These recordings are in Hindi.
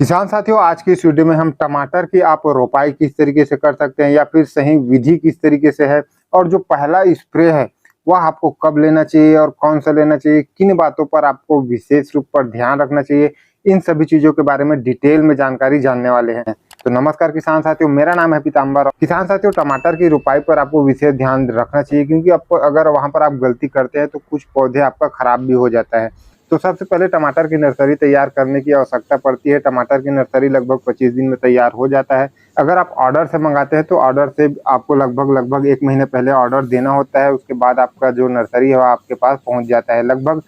किसान साथियों, आज की इस वीडियो में हम टमाटर की आप रोपाई किस तरीके से कर सकते हैं या फिर सही विधि किस तरीके से है और जो पहला स्प्रे है वह आपको कब लेना चाहिए और कौन सा लेना चाहिए, किन बातों पर आपको विशेष रूप पर ध्यान रखना चाहिए, इन सभी चीजों के बारे में डिटेल में जानकारी जानने वाले हैं। तो नमस्कार किसान साथियों, मेरा नाम है पीताम्बर। किसान साथियों, टमाटर की रोपाई पर आपको विशेष ध्यान रखना चाहिए क्योंकि आपको अगर वहां पर आप गलती करते हैं तो कुछ पौधे आपका खराब भी हो जाता है। तो सबसे पहले टमाटर की नर्सरी तैयार करने की आवश्यकता पड़ती है। टमाटर की नर्सरी लगभग 25 दिन में तैयार हो जाता है। अगर आप ऑर्डर से मंगाते हैं तो ऑर्डर से आपको लगभग 1 महीने पहले ऑर्डर देना होता है। उसके बाद आपका जो नर्सरी है वो आपके पास पहुंच जाता है। लगभग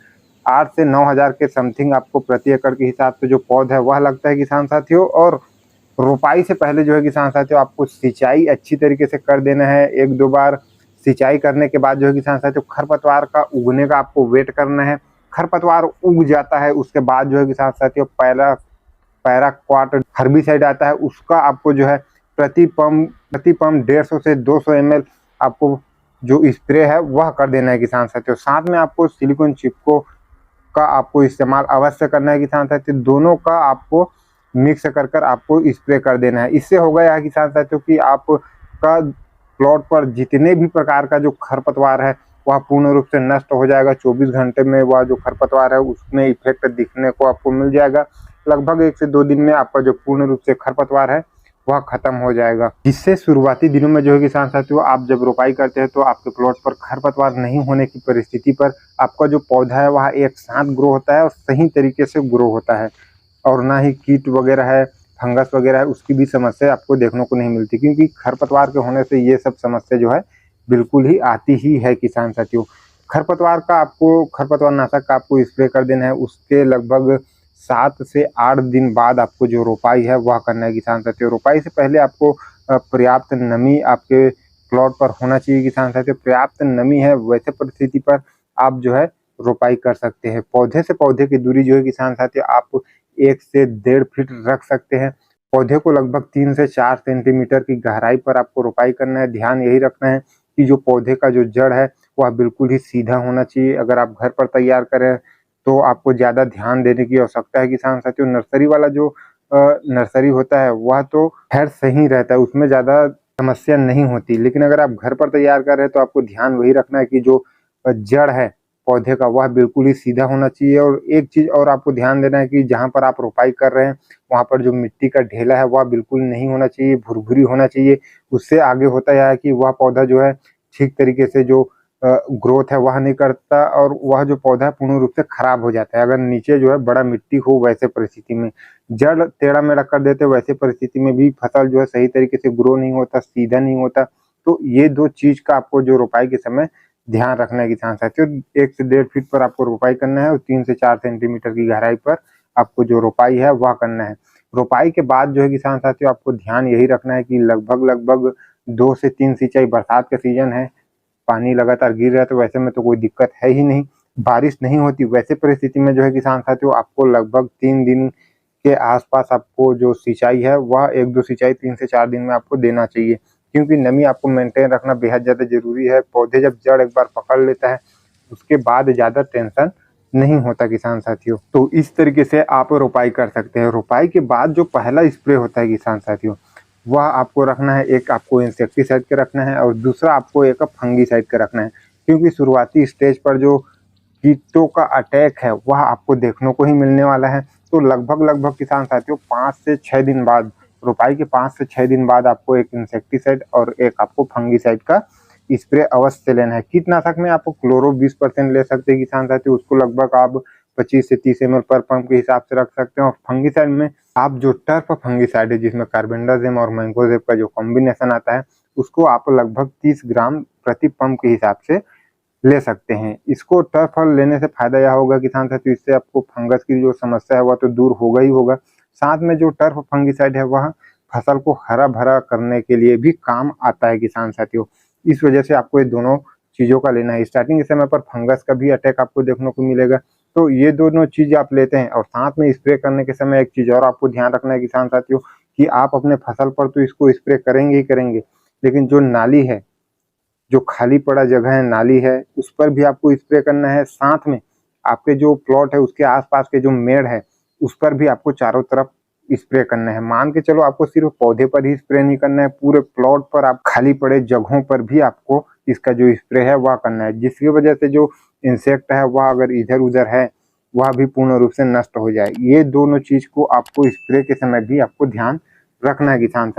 8 से 9 हज़ार के समथिंग आपको प्रति एकड़ के हिसाब से जो पौधा है वह लगता है किसान साथियों। और रोपाई से पहले जो है किसान साथियों, आपको सिंचाई अच्छी तरीके से कर देना है। 1-2 बार सिंचाई करने के बाद जो है किसान साथियों, खरपतवार का उगने का आपको वेट करना है। खरपतवार उग जाता है उसके बाद जो है किसान साथियों, पैराक्वाट हर्बिसाइड आता है, उसका आपको जो है प्रति पंप 150 से 200 ml आपको जो स्प्रे है वह कर देना है किसान साथियों। साथ में आपको सिलिकॉन चिपको का आपको इस्तेमाल अवश्य करना है किसान साथियों। दोनों का आपको मिक्स कर कर आपको स्प्रे कर देना है। इससे होगा यह किसान साथियों कि आपका प्लॉट पर जितने भी प्रकार का जो खरपतवार है वह पूर्ण रूप से नष्ट हो जाएगा। 24 घंटे में वह जो खरपतवार है उसमें इफेक्ट दिखने को आपको मिल जाएगा। लगभग 1 से 2 दिन में आपका जो पूर्ण रूप से खरपतवार है वह खत्म हो जाएगा। जिससे शुरुआती दिनों में जो है किसान साथियों, आप जब रोपाई करते हैं तो आपके प्लॉट पर खरपतवार नहीं होने की परिस्थिति पर आपका जो पौधा है वह एक साथ ग्रो होता है और सही तरीके से ग्रो होता है। और ना ही कीट वगैरह है, फंगस वगैरह है, उसकी भी समस्या आपको देखने को नहीं मिलती क्योंकि खरपतवार के होने से ये सब समस्या जो है बिल्कुल ही आती ही है किसान साथियों। खरपतवार नाशक का आपको स्प्रे कर देना है। उसके लगभग 7 से 8 दिन बाद आपको जो रोपाई है वह करना है किसान साथियों। रोपाई से पहले आपको पर्याप्त नमी आपके प्लॉट पर होना चाहिए किसान साथियों। पर्याप्त नमी है वैसे परिस्थिति पर आप जो है रोपाई कर सकते हैं। पौधे से पौधे की दूरी जो है किसान साथियों, आप 1 से 1.5 फीट रख सकते हैं। पौधे को लगभग 3 से 4 सेंटीमीटर की गहराई पर आपको रोपाई करना है। ध्यान यही रखना है कि जो पौधे का जो जड़ है वह बिल्कुल ही सीधा होना चाहिए। अगर आप घर पर तैयार करें तो आपको ज़्यादा ध्यान देने की आवश्यकता है किसान साथियों। नर्सरी वाला जो नर्सरी होता है वह तो खैर सही रहता है, उसमें ज़्यादा समस्या नहीं होती। लेकिन अगर आप घर पर तैयार कर रहे हैं तो आपको ध्यान वही रखना है कि जो जड़ है पौधे का वह बिल्कुल ही सीधा होना चाहिए। और एक चीज़ और आपको ध्यान देना है कि जहाँ पर आप रोपाई कर रहे हैं वहाँ पर जो मिट्टी का ढेला है वह बिल्कुल नहीं होना चाहिए, भुरभुरी होना चाहिए। उससे आगे होता यह है कि वह पौधा जो है ठीक तरीके से जो ग्रोथ है वह नहीं करता और वह जो पौधा है पूर्ण रूप से खराब हो जाता है। अगर नीचे जो है बड़ा मिट्टी हो वैसे परिस्थिति में, जड़ टेढ़ा मेढ़ा कर देते वैसे परिस्थिति में भी फसल जो है सही तरीके से ग्रो नहीं होता, सीधा नहीं होता। तो ये 2 चीज़ का आपको जो रोपाई के समय ध्यान रखना है किसान साथियों। 1 से 1.5 फीट पर आपको रोपाई करना है और 3 से 4 सेंटीमीटर की गहराई पर आपको जो रोपाई है वह करना है। रोपाई के बाद जो है किसान साथियों, आपको ध्यान यही रखना है कि लगभग 2 से 3 सिंचाई, बरसात का सीजन है, पानी लगातार गिर रहा है तो वैसे में तो कोई दिक्कत है ही नहीं। बारिश नहीं होती वैसे परिस्थिति में जो है किसान साथियों, आपको लगभग 3 दिन के आसपास आपको जो सिंचाई है वह 1-2 सिंचाई 3 से 4 दिन में आपको देना चाहिए क्योंकि नमी आपको मेंटेन रखना बेहद ज़्यादा ज़रूरी है। पौधे जब जड़ एक बार पकड़ लेता है उसके बाद ज़्यादा टेंशन नहीं होता किसान साथियों। तो इस तरीके से आप रोपाई कर सकते हैं। रोपाई के बाद जो पहला स्प्रे होता है किसान साथियों, वह आपको रखना है, एक आपको इंसेक्टिसाइड का रखना है और दूसरा आपको एक फंगीसाइड का रखना है क्योंकि शुरुआती स्टेज पर जो कीटों का अटैक है वह आपको देखने को ही मिलने वाला है। तो लगभग किसान साथियों 5 से 6 दिन बाद, रोपाई के 5 से 6 दिन बाद आपको एक इंसेक्टिसाइड और एक आपको फंगीसाइड का स्प्रे अवश्य लेना है। कीटनाशक में आपको क्लोरो 20% ले सकते हैं किसान साथियों, उसको लगभग आप 25 से 30 ml पर पंप के हिसाब से रख सकते हैं। और फंगीसाइड में आप जो टर्फ फंगीसाइड है जिसमें कार्बेंडाजिम और मैंगोजेब का जो कॉम्बिनेशन आता है उसको आप लगभग 30 ग्राम प्रति पंप के हिसाब से ले सकते हैं। इसको टर्फ लेने से फायदा यह होगा किसान साथियों, इससे आपको फंगस की जो समस्या है वह तो दूर होगा ही होगा। साथ में जो टर्फ फंगीसाइड है वह फसल को हरा भरा करने के लिए भी काम आता है किसान साथियों। इस वजह से आपको ये दोनों चीज़ों का लेना है। स्टार्टिंग के समय पर फंगस का भी अटैक आपको देखने को मिलेगा, तो ये दोनों चीज़ आप लेते हैं। और साथ में स्प्रे करने के समय एक चीज़ और आपको ध्यान रखना है किसान साथियों कि आप अपने फसल पर तो इसको स्प्रे करेंगे ही करेंगे, लेकिन जो नाली है, जो खाली पड़ा जगह है, नाली है, उस पर भी आपको स्प्रे करना है। साथ में आपके जो प्लॉट है उसके आसपास के जो मेड़ है उस पर भी आपको चारों तरफ स्प्रे करना है। मान के चलो आपको सिर्फ पौधे पर ही स्प्रे नहीं करना है, पूरे प्लॉट पर, आप खाली पड़े जगहों पर भी आपको इसका जो स्प्रे है वह करना है, जिसकी वजह से जो इंसेक्ट है वह अगर इधर उधर है वह भी पूर्ण रूप से नष्ट हो जाए। ये दोनों चीज को आपको स्प्रे के समय भी आपको ध्यान रखना है किसान साथी।